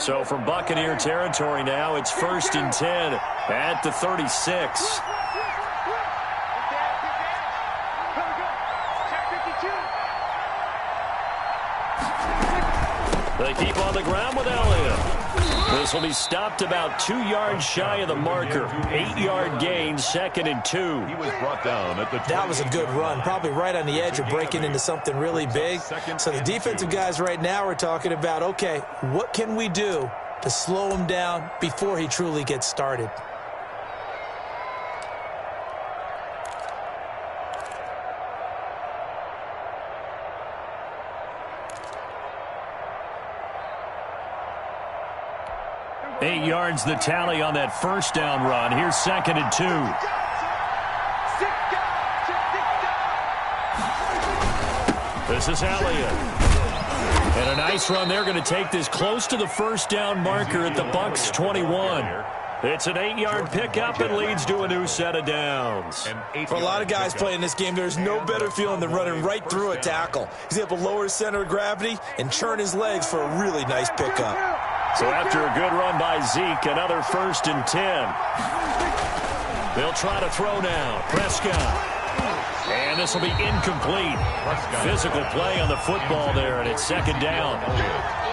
So from Buccaneer territory now, it's 1st and 10 at the 36. They keep on the ground with Elliott. This will be stopped about 2 yards shy of the marker. 8-yard gain, 2nd and 2. He was brought down at the 20. That was a good run, probably right on the edge of breaking into something really big. So the defensive guys right now are talking about, okay, what can we do to slow him down before he truly gets started? Eight yards the tally on that first down run. Here's 2nd and 2. This is Elliott. And a nice run. They're going to take this close to the first down marker at the Bucs 21. It's an 8-yard pickup and leads to a new set of downs. For a lot of guys playing this game, there's no better feeling than running right through a tackle. He's able to lower his center of gravity and churn his legs for a really nice pickup. So after a good run by Zeke, another 1st and 10. They'll try to throw now. Prescott. And this will be incomplete. Physical play on the football there, and it's 2nd down.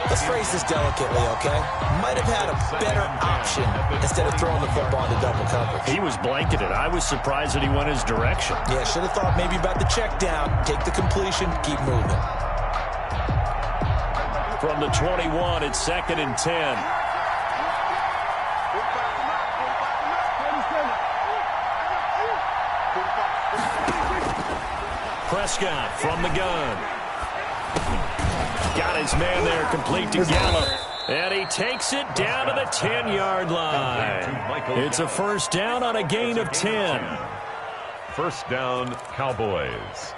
Let's phrase this delicately, okay? Might have had a better option instead of throwing the football into double coverage. He was blanketed. I was surprised that he went his direction. Yeah, should have thought maybe about the check down, take the completion, keep moving. From the 21, it's 2nd and 10. Prescott from the gun. Got his man there, complete to Gallup. And he takes it down to the 10-yard line. It's a first down on a gain of 10. First down, Cowboys.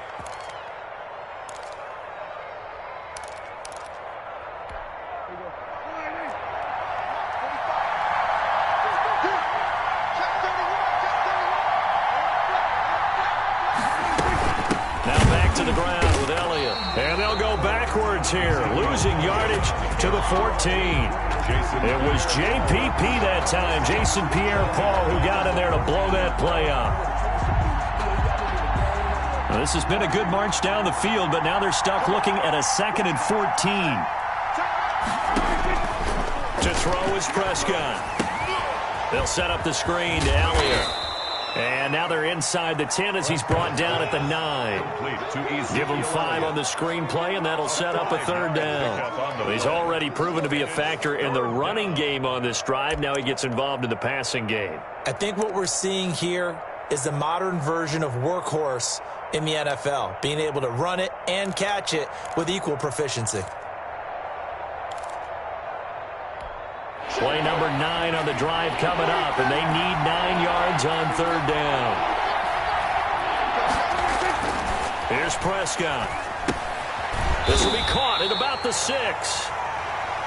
To the ground with Elliott. And they'll go backwards here, losing yardage to the 14. It was JPP that time, Jason Pierre-Paul, who got in there to blow that play up. Now, this has been a good march down the field, but now they're stuck looking at a 2nd and 14. To throw is Prescott. They'll set up the screen to Elliott. And now they're inside the 10 as he's brought down at the 9. Give him 5 on the screenplay, and that'll set up a 3rd down. He's already proven to be a factor in the running game on this drive. Now he gets involved in the passing game. I think what we're seeing here is the modern version of workhorse in the NFL, being able to run it and catch it with equal proficiency. Play number 9 on the drive coming up, and they need 9 yards on 3rd down. Here's Prescott. This will be caught at about the 6.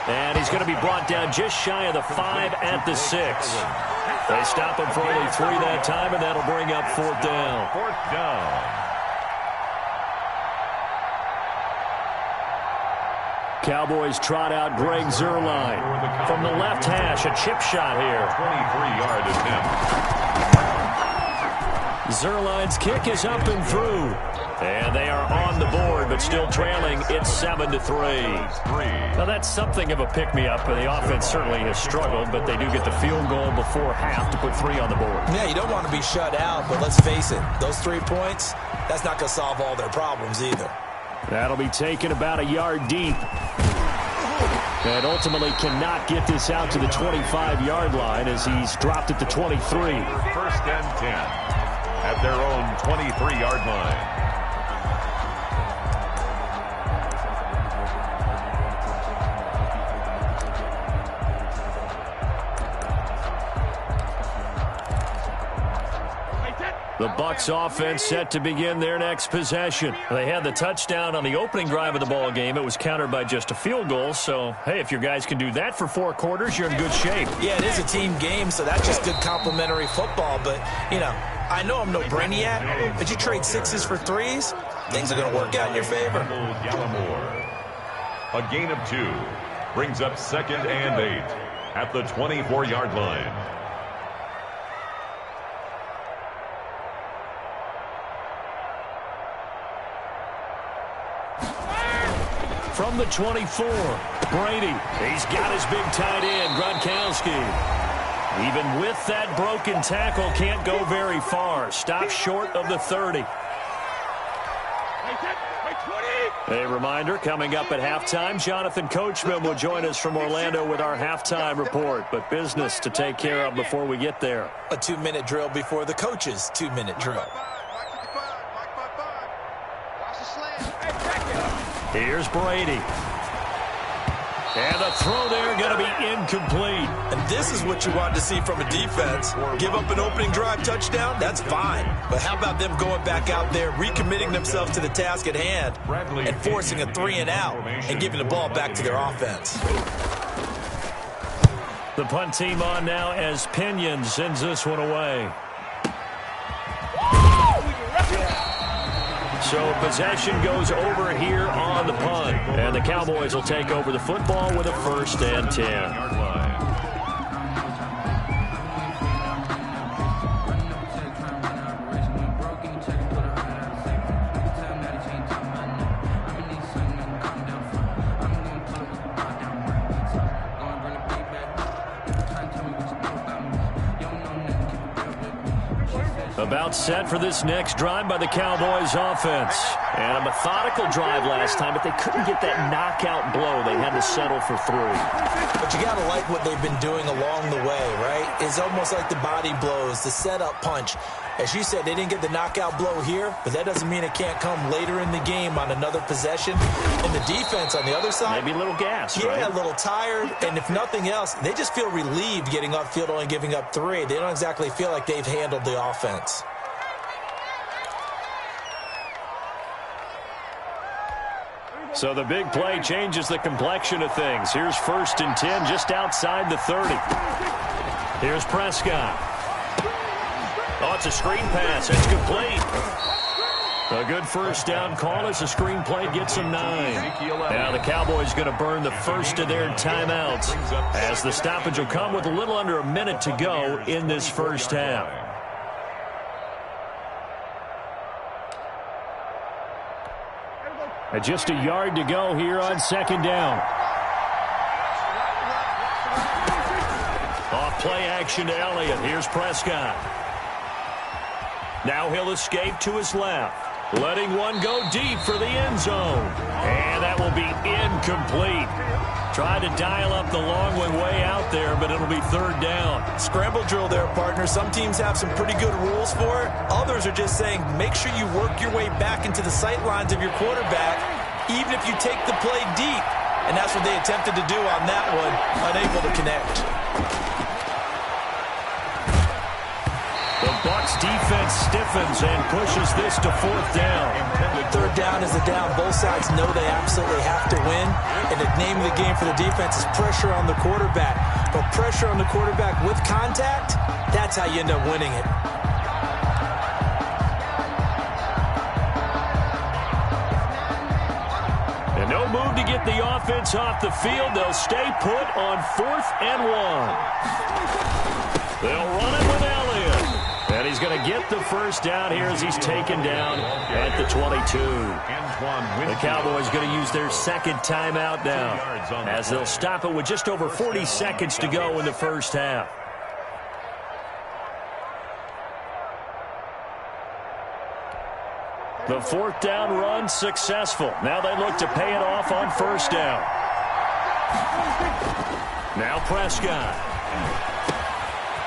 And he's going to be brought down just shy of the 5 at the 6. They stop him for only 3 that time, and that'll bring up 4th down. 4th down. Cowboys trot out Greg Zuerlein. From the left hash, a chip shot here. 23-yard attempt. Zuerlein's kick is up and through. And they are on the board, but still trailing. It's 7-3. Now, that's something of a pick-me-up. The offense certainly has struggled, but they do get the field goal before half to put 3 on the board. Yeah, you don't want to be shut out, but let's face it. Those 3 points, that's not going to solve all their problems either. That'll be taken about a yard deep. And ultimately cannot get this out to the 25-yard line as he's dropped at the 23. 1st and 10 at their own 23-yard line. The Bucs offense set to begin their next possession. They had the touchdown on the opening drive of the ball game. It was countered by just a field goal. So, hey, if your guys can do that for 4 quarters, you're in good shape. Yeah, it is a team game, so that's just good complimentary football. But, you know, I know I'm no brainiac, but you trade 6s for 3s, things are going to work out in your favor. A gain of 2. Brings up 2nd and 8 at the 24-yard line. From the 24, Brady. He's got his big tight end, Gronkowski. Even with that broken tackle, can't go very far. Stops short of the 30. A reminder, coming up at halftime, Jonathan Coachman will join us from Orlando with our halftime report. But business to take care of before we get there. A 2-minute drill before the coach's 2-minute drill. Here's Brady. And the throw there going to be incomplete. And this is what you want to see from a defense. Give up an opening drive touchdown, that's fine. But how about them going back out there, recommitting themselves to the task at hand, and forcing a 3-and-out and giving the ball back to their offense. The punt team on now as Pinion sends this one away. So possession goes over here on the punt. And the Cowboys will take over the football with a 1st and 10. About set for this next drive by the Cowboys offense. And a methodical drive last time, but they couldn't get that knockout blow. They had to settle for 3. But you got to like what they've been doing along the way, right? It's almost like the body blows, the setup punch. As you said, they didn't get the knockout blow here, but that doesn't mean it can't come later in the game on another possession. And the defense on the other side, maybe a little gas, yeah, right? A little tired. And if nothing else, they just feel relieved getting upfield, only giving up 3. They don't exactly feel like they've handled the offense. So the big play changes the complexion of things. Here's 1st and 10 just outside the 30. Here's Prescott. Oh, it's a screen pass. It's complete. A good 1st down call as the screen play gets them 9. Now the Cowboys going to burn the first of their timeouts as the stoppage will come with a little under a minute to go in this 1st half. And just a yard to go here on 2nd down. Off play action to Elliott. Here's Prescott. Now he'll escape to his left. Letting one go deep for the end zone. And that will be incomplete. Tried to dial up the long one way out there, but it'll be 3rd down. Scramble drill there, partner. Some teams have some pretty good rules for it. Others are just saying make sure you work your way back into the sight lines of your quarterback, even if you take the play deep. And that's what they attempted to do on that one, unable to connect. The Bucs defense stiffens and pushes this to 4th down. 3rd down is a down. Both sides know they absolutely have to win. And the name of the game for the defense is pressure on the quarterback. But pressure on the quarterback with contact, that's how you end up winning it. And no move to get the offense off the field. They'll stay put on 4th and 1. They'll run it with Elliott. And he's going to get the 1st down here as he's taken down at the 22. The Cowboys going to use their 2nd timeout now as they'll stop it with just over 40 seconds to go in the 1st half. The 4th down run successful. Now they look to pay it off on 1st down. Now Prescott.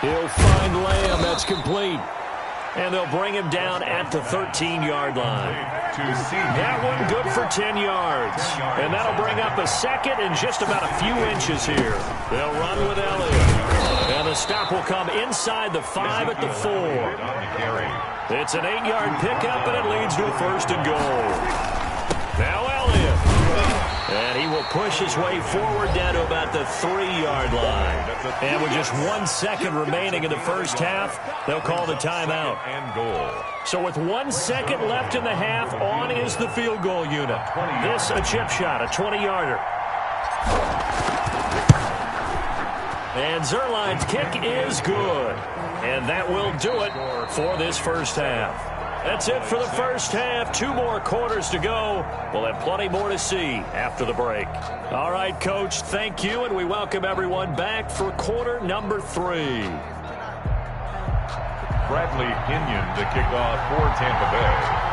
He'll find Lamb. That's complete. And they'll bring him down at the 13-yard line. That one good for 10 yards. And that'll bring up a 2nd and just about a few inches here. They'll run with Elliott. And the stop will come inside the 5 at the 4. It's an 8-yard pickup, and it leads to a 1st and goal. Now Elliott. And he will push his way forward down to about the 3-yard line. And with just 1 second remaining in the 1st half, they'll call the timeout. So with 1 second left in the half, on is the field goal unit. This a chip shot, a 20-yarder. And Zerline's kick is good. And that will do it for this first half. That's it for the first half. 2 more quarters to go. We'll have plenty more to see after the break. All right, Coach, thank you, and we welcome everyone back for quarter number 3. Bradley Pinion to kick off for Tampa Bay.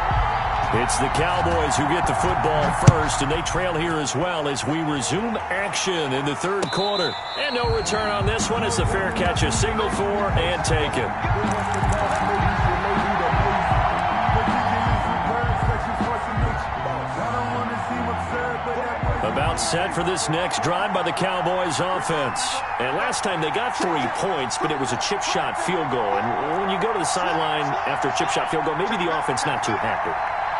It's the Cowboys who get the football first, and they trail here as well as we resume action in the third quarter. And no return on this one as the fair catch is signaled for and taken. About set for this next drive by the Cowboys offense. And last time they got 3 points, but it was a chip shot field goal. And when you go to the sideline after a chip shot field goal, maybe the offense not too happy.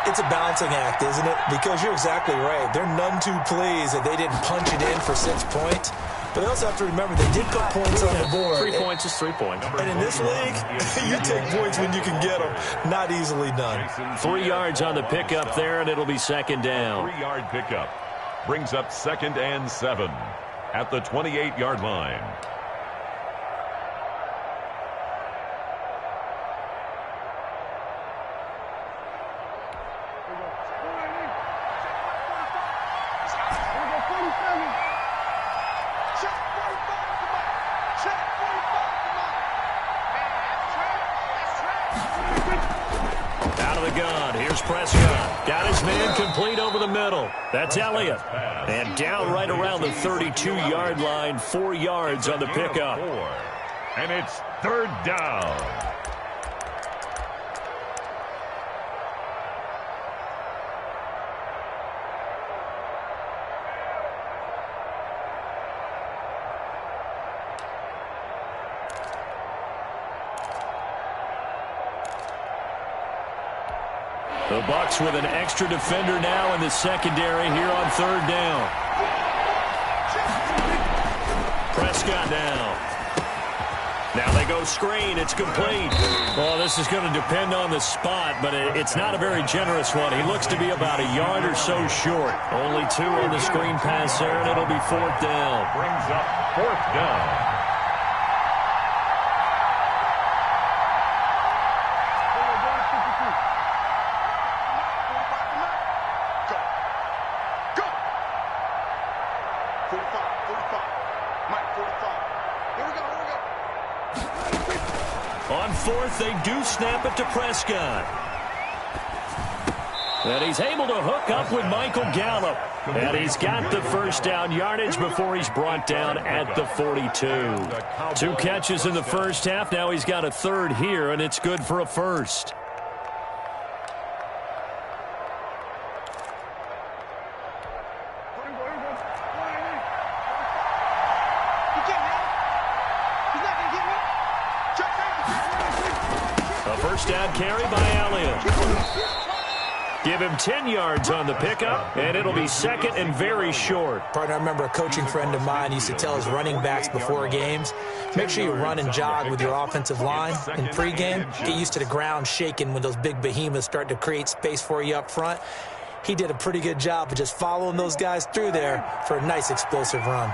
It's a balancing act, isn't it? Because you're exactly right. They're none too pleased that they didn't punch it in for 6 points. But they also have to remember they did put points on the board. 3 points is 3 points. And in this league, you take points when you can get them. Not easily done. 3 yards on the pickup there, and it'll be second down. 3-yard pickup. Brings up 2nd and 7 at the 28-yard line. That's Elliott. And down right around the 32-yard line, 4 yards on the pickup. And it's 3rd down. The Bucs with an extra defender now in the secondary here on 3rd down. Prescott now. Now they go screen. It's complete. Well, this is going to depend on the spot, but it's not a very generous one. He looks to be about a yard or so short. Only 2 on the screen pass there, and it'll be 4th down. Brings up 4th down. On 4th, they do snap it to Prescott. And he's able to hook up with Michael Gallup. And he's got the first down yardage before he's brought down at the 42. 2 catches in the first half. Now he's got a 3rd here, and it's good for a first. Down carry by Elliott. Give him 10 yards on the pickup, and it'll be 2nd and very short. Partner, I remember a coaching friend of mine used to tell his running backs before games, make sure you run and jog with your offensive line in pregame. Get used to the ground shaking when those big behemoths start to create space for you up front. He did a pretty good job of just following those guys through there for a nice explosive run.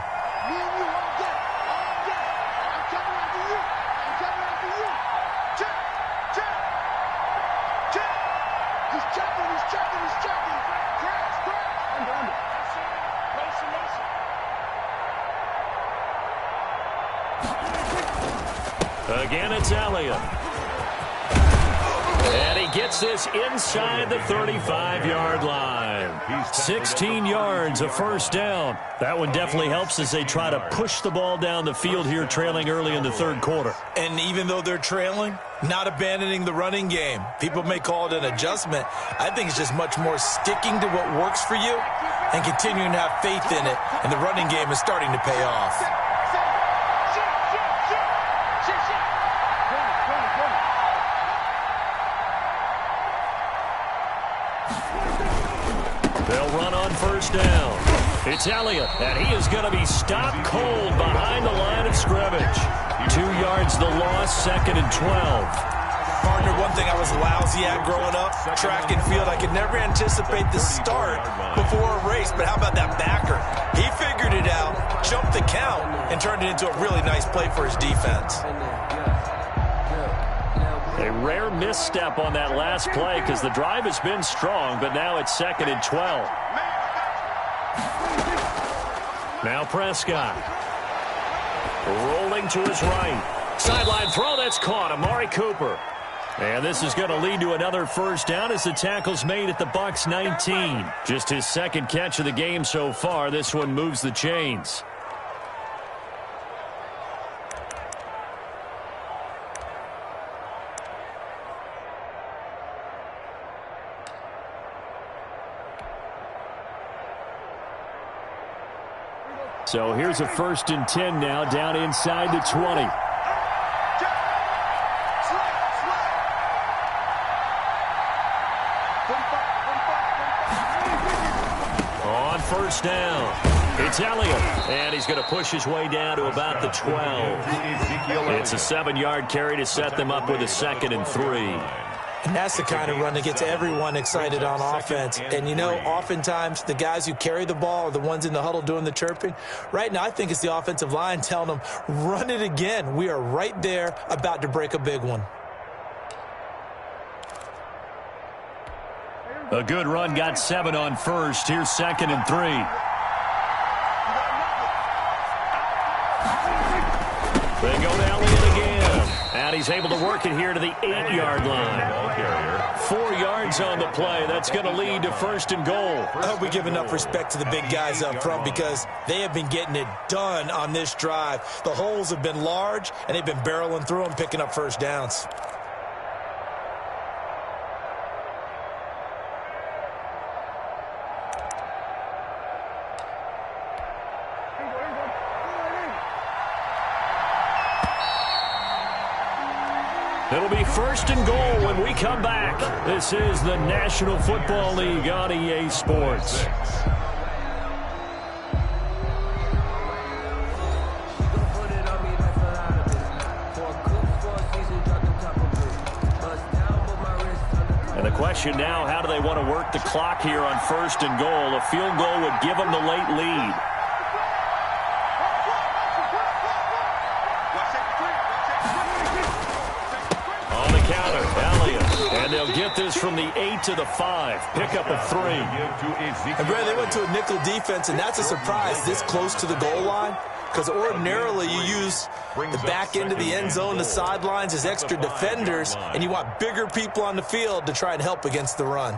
Again, it's Elliott. And he gets this inside the 35-yard line. 16 yards, a first down. That one definitely helps as they try to push the ball down the field here, trailing early in the 3rd quarter. And even though they're trailing, not abandoning the running game. People may call it an adjustment. I think it's just much more sticking to what works for you and continuing to have faith in it. And the running game is starting to pay off. They'll run on first down. It's Elliott, and he is going to be stopped cold behind the line of scrimmage. 2 yards the loss, 2nd and 12. Partner, one thing I was lousy at growing up, track and field, I could never anticipate the start before a race. But how about that backer? He figured it out, jumped the count, and turned it into a really nice play for his defense. A rare misstep on that last play because the drive has been strong, but now it's 2nd and 12. Now Prescott. Rolling to his right. Sideline throw, that's caught. Amari Cooper. And this is going to lead to another first down as the tackle's made at the Bucs 19. Just his second catch of the game so far. This one moves the chains. So here's a 1st and 10 now, down inside the 20. On 1st down, it's Elliott, and he's going to push his way down to about the 12. It's a 7-yard carry to set them up with a 2nd and 3. And that's the kind of run that gets everyone excited on offense. And, you know, oftentimes the guys who carry the ball are the ones in the huddle doing the chirping. Right now, I think it's the offensive line telling them, run it again. We are right there about to break a big one. A good run, got 7 on 1st. Here's 2nd and 3. They go to Elliott again. And he's able to work it here to the 8-yard line. 4 yards on the play. That's going to lead to 1st and goal. I hope we give enough respect to the big guys up front because they have been getting it done on this drive. The holes have been large, and they've been barreling through them, picking up first downs. It'll be 1st and goal when we come back. This is the National Football League on EA Sports. And the question now, how do they want to work the clock here on 1st and goal? A field goal would give them the late lead. And they'll get this from the 8 to the 5. Pick up a 3. And Brad, they went to a nickel defense, and that's a surprise this close to the goal line. Because ordinarily you use the back end of the end zone, the sidelines as extra defenders, and you want bigger people on the field to try and help against the run.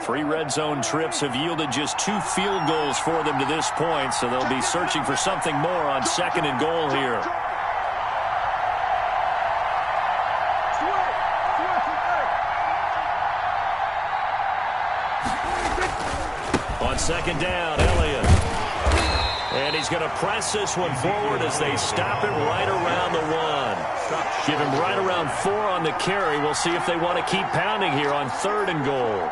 3 red zone trips have yielded just 2 field goals for them to this point, so they'll be searching for something more on 2nd and goal here. On 2nd down, Elliott. And he's going to press this one forward as they stop it right around the 1. Give him right around 4 on the carry. We'll see if they want to keep pounding here on 3rd and goal.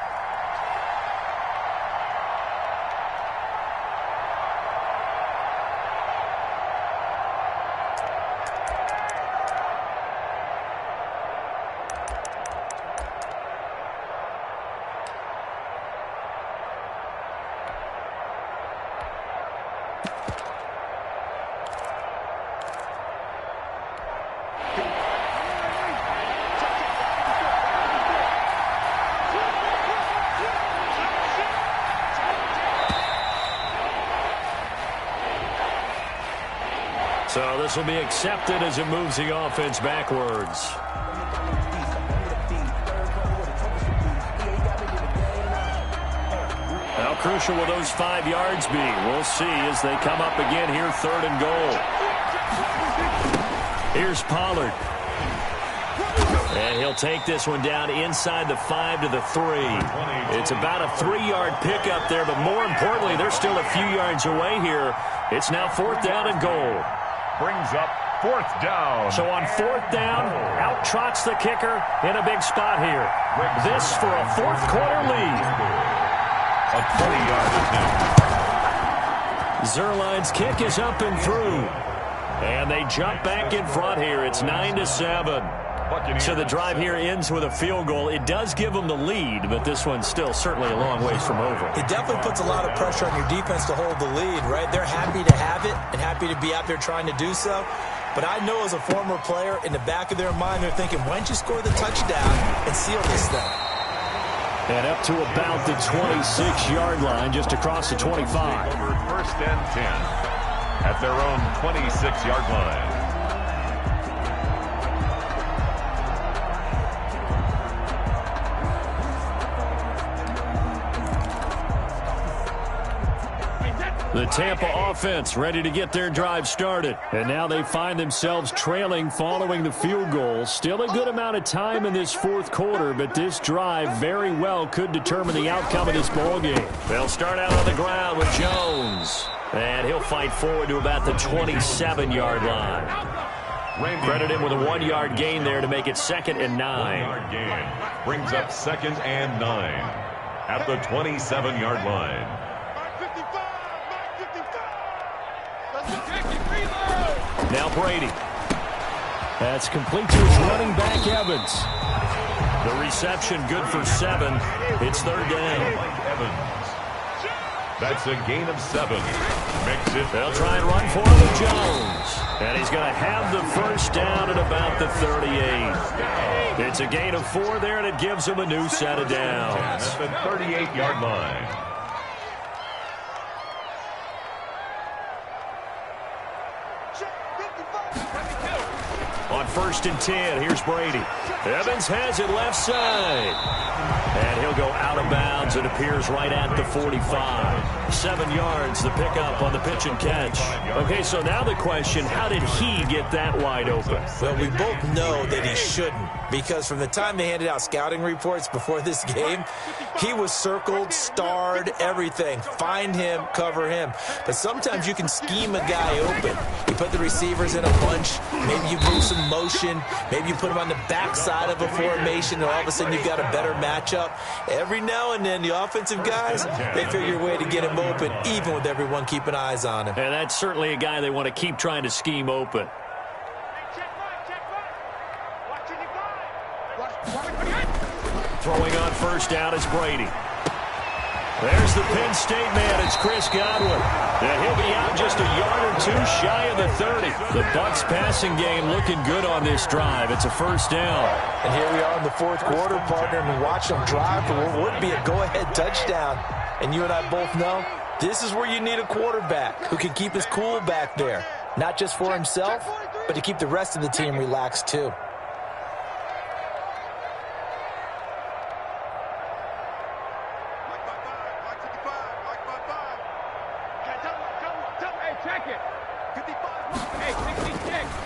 So this will be accepted as it moves the offense backwards. How crucial will those 5 yards be? We'll see as they come up again here, 3rd and goal. Here's Pollard. And he'll take this one down inside the 5 to the 3. It's about a 3-yard pickup there, but more importantly, they're still a few yards away here. It's now 4th down and goal. Brings up 4th down. So on 4th down, out trots the kicker in a big spot here. This for a 4th quarter lead. A 20-yard attempt. Zerline's kick is up and through. And they jump back in front here. It's 9-7. So the drive here ends with a field goal. It does give them the lead, but this one's still certainly a long ways from over. It definitely puts a lot of pressure on your defense to hold the lead, right? They're happy to have it and happy to be out there trying to do so. But I know as a former player, in the back of their mind, they're thinking, why don't you score the touchdown and seal this thing? And up to about the 26-yard line, just across the 25. Over 1st and 10 at their own 26-yard line. The Tampa offense ready to get their drive started. And now they find themselves trailing following the field goal. Still a good amount of time in this fourth quarter, but this drive very well could determine the outcome of this ballgame. They'll start out on the ground with Jones. And he'll fight forward to about the 27-yard line. Credit him with a 1-yard gain there to make it 2nd and 9. 1-yard gain brings up 2nd and 9 at the 27-yard line. Now Brady. That's complete to his running back, Evans. The reception good for 7. It's 3rd down. Evans. That's a gain of 7. Makes it. They'll try and run for it with Jones. And he's going to have the first down at about the 38. It's a gain of 4 there, and it gives him a new set of downs. At the 38-yard line. On 1st and 10, here's Brady. Evans has it left side. And he'll go out of bounds. It appears right at the 45. 7 yards, the pickup on the pitch and catch. Okay, so now the question, how did he get that wide open? Well, we both know that he shouldn't, because from the time they handed out scouting reports before this game, he was circled, starred, everything. Find him, cover him. But sometimes you can scheme a guy open. You put the receivers in a bunch. Maybe you move some motion. Maybe you put him on the backside of a formation, and all of a sudden you've got a better matchup. Every now and then, the offensive guys, they figure a way to get him open, even with everyone keeping eyes on him. And that's certainly a guy they want to keep trying to scheme open. Throwing on 1st down is Brady. There's the Penn State man. It's Chris Godwin. And he'll be out just a yard or 2 shy of the 30. The Bucs passing game looking good on this drive. It's a 1st down. And here we are in the 4th quarter, partner, and watch them drive for what would be a go-ahead touchdown. And you and I both know this is where you need a quarterback who can keep his cool back there. Not just for himself, but to keep the rest of the team relaxed too.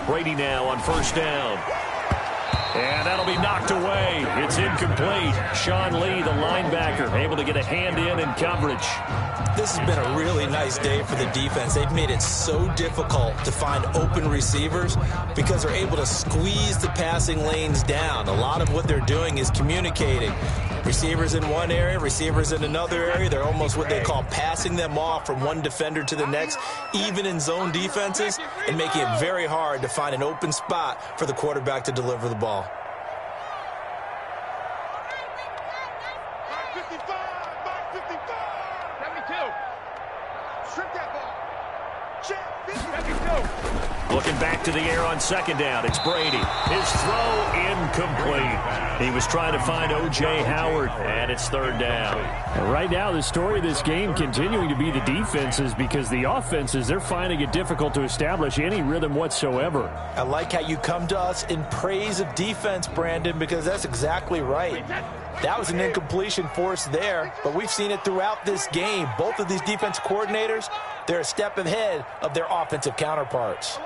Brady now on 1st down. And that'll be knocked away. It's incomplete. Sean Lee, the linebacker, able to get a hand in coverage. This has been a really nice day for the defense. They've made it so difficult to find open receivers because they're able to squeeze the passing lanes down. A lot of what they're doing is communicating. Receivers in one area, receivers in another area. They're almost what they call passing them off from one defender to the next, even in zone defenses, and making it very hard to find an open spot for the quarterback to deliver the ball. Looking back to the air on 2nd down. It's Brady. His throw incomplete. He was trying to find O.J. Howard, and it's 3rd down. And right now, the story of this game continuing to be the defenses, because the offenses, they're finding it difficult to establish any rhythm whatsoever. I like how you come to us in praise of defense, Brandon, because that's exactly right. That was an incompletion forced there, but we've seen it throughout this game. Both of these defense coordinators, they're a step ahead of their offensive counterparts.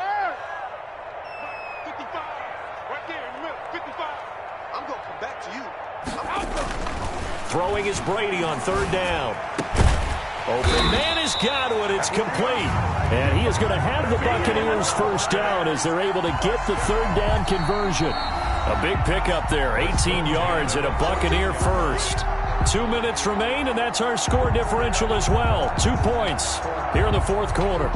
Throwing is Brady on 3rd down. Open man is Godwin. It's complete. And he is going to have the Buccaneers' first down as they're able to get the 3rd down conversion. A big pickup there, 18 yards and a Buccaneer first. 2 minutes remain, and that's our score differential as well. 2 points here in the 4th quarter.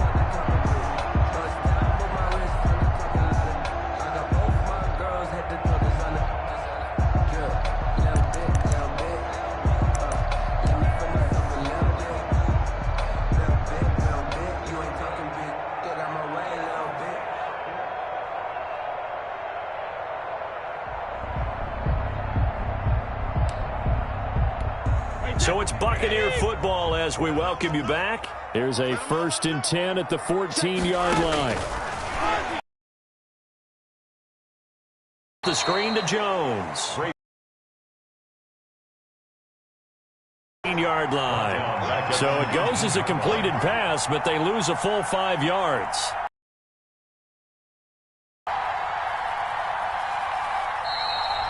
So it's Buccaneer football as we welcome you back. Here's a 1st and 10 at the 14-yard line. The screen to Jones. 15-yard line. So it goes as a completed pass, but they lose a full 5 yards.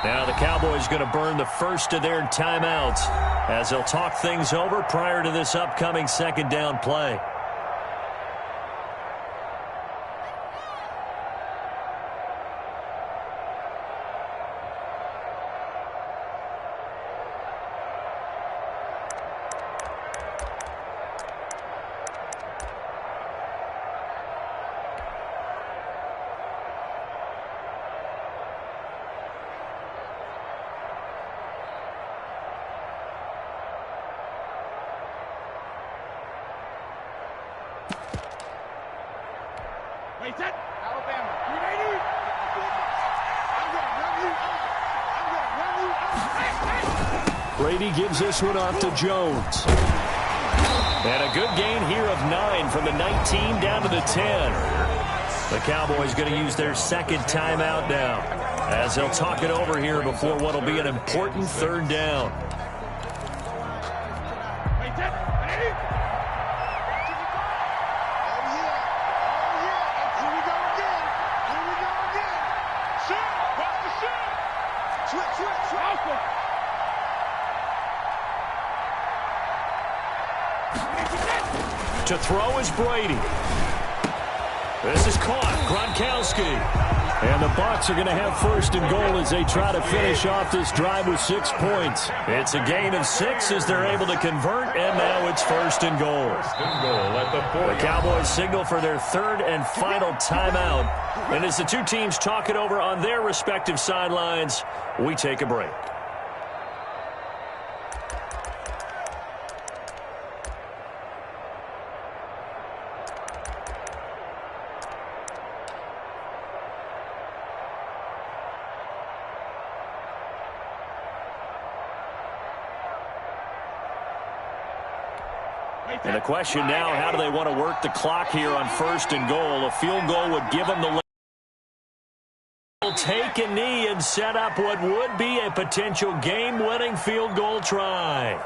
Now the Cowboys going to burn the first of their timeouts as they'll talk things over prior to this upcoming 2nd down play. Brady gives this one off to Jones. And a good gain here of 9 from the 19 down to the 10. The Cowboys going to use their 2nd timeout now as they'll talk it over here before what will be an important 3rd down. To throw is Brady. This is caught. Gronkowski. And the Bucs are going to have 1st and goal as they try to finish off this drive with 6 points. It's a gain of 6 as they're able to convert, and now it's 1st and goal. The Cowboys signal for their 3rd and final timeout. And as the two teams talk it over on their respective sidelines, we take a break. And the question now, how do they want to work the clock here on 1st and goal? A field goal would give them the lead. They'll take a knee and set up what would be a potential game-winning field goal try.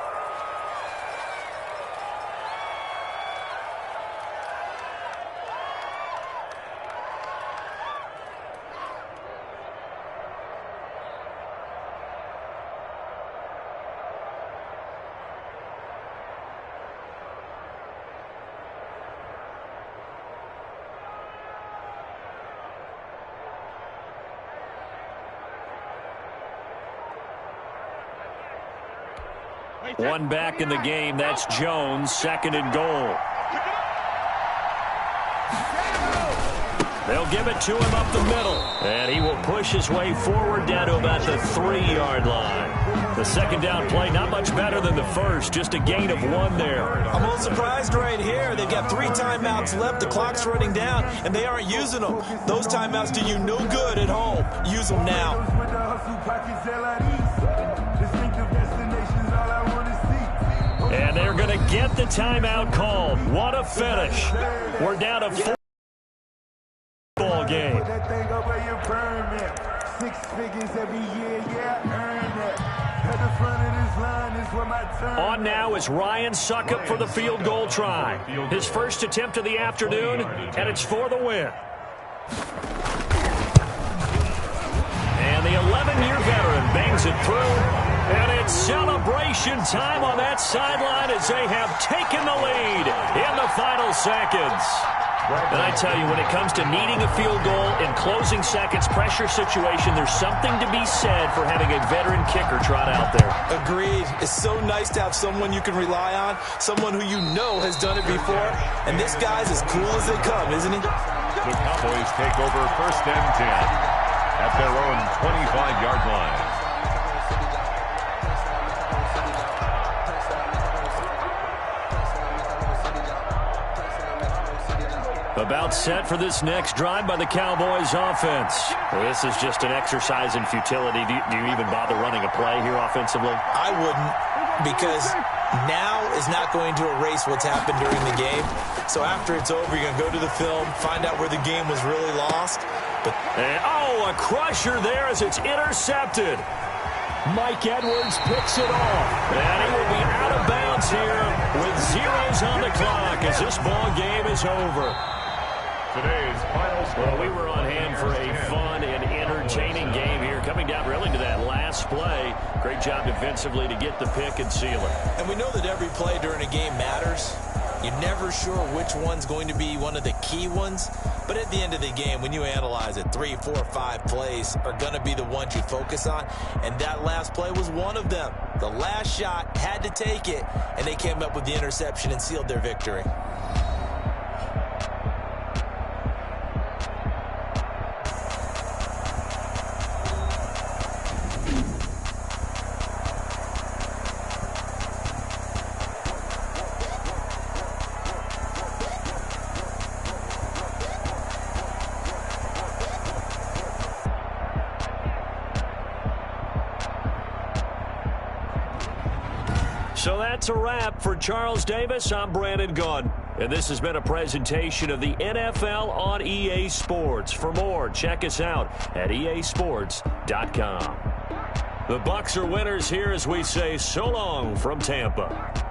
One back in the game. That's Jones. 2nd and goal. They'll give it to him up the middle. And he will push his way forward down to about the 3-yard line. The 2nd down play, not much better than the first. Just a gain of 1 there. I'm a little surprised right here. They've got 3 timeouts left. The clock's running down, and they aren't using them. Those timeouts do you no good at home. Use them now. And they're going to get the timeout called. What a finish. We're down to 4 ball game. On now is Ryan Suckup for the field goal try. His first attempt of the afternoon, and it's for the win. And the 11-year veteran bangs it through. And it's celebration time on that sideline as they have taken the lead in the final seconds. And I tell you, when it comes to needing a field goal in closing seconds, pressure situation, there's something to be said for having a veteran kicker trot out there. Agreed. It's so nice to have someone you can rely on, someone who you know has done it before. And this guy's as cool as they come, isn't he? The Cowboys take over 1st and 10 at their own 25-yard line. About set for this next drive by the Cowboys offense. Well, this is just an exercise in futility. Do you even bother running a play here offensively? I wouldn't. because now is not going to erase what's happened during the game. So after it's over, you're going to go to the film, find out where the game was really lost. And, a crusher there as it's intercepted. Mike Edwards picks it off. And he will be out of bounds here with zeros on the clock as this ball game is over. Today's final score. Well, we were on hand for a fun and entertaining game here, coming down really to that last play. Great job defensively to get the pick and seal it. And we know that every play during a game matters. You're never sure which one's going to be one of the key ones. But at the end of the game, when you analyze it, 3, 4, 5 plays are going to be the ones you focus on. And that last play was one of them. The last shot had to take it, and they came up with the interception and sealed their victory. So that's a wrap for Charles Davis. I'm Brandon Gunn. And this has been a presentation of the NFL on EA Sports. For more, check us out at easports.com. The Bucs are winners here as we say so long from Tampa.